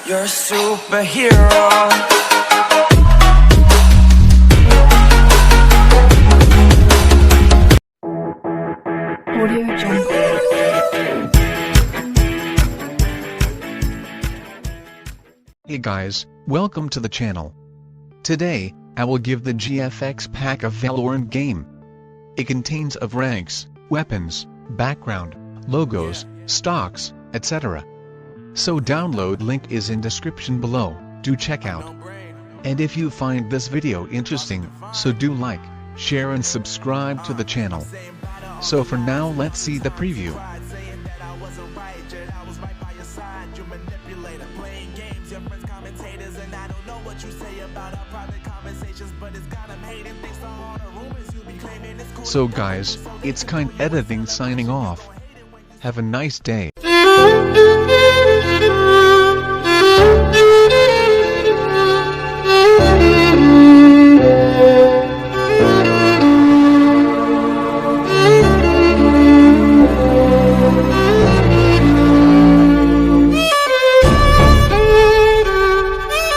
You're a superhero. Audio Jungle. Hey guys, welcome to the channel. Today, I will give the GFX pack of Valorant game. It contains of ranks, weapons, background, logos, stocks, etc. So download link is in description below, do check out. And if you find this video interesting, so do like, share and subscribe to the channel. So for now let's see the preview. So guys, it's KindEditing signing off. Have a nice day.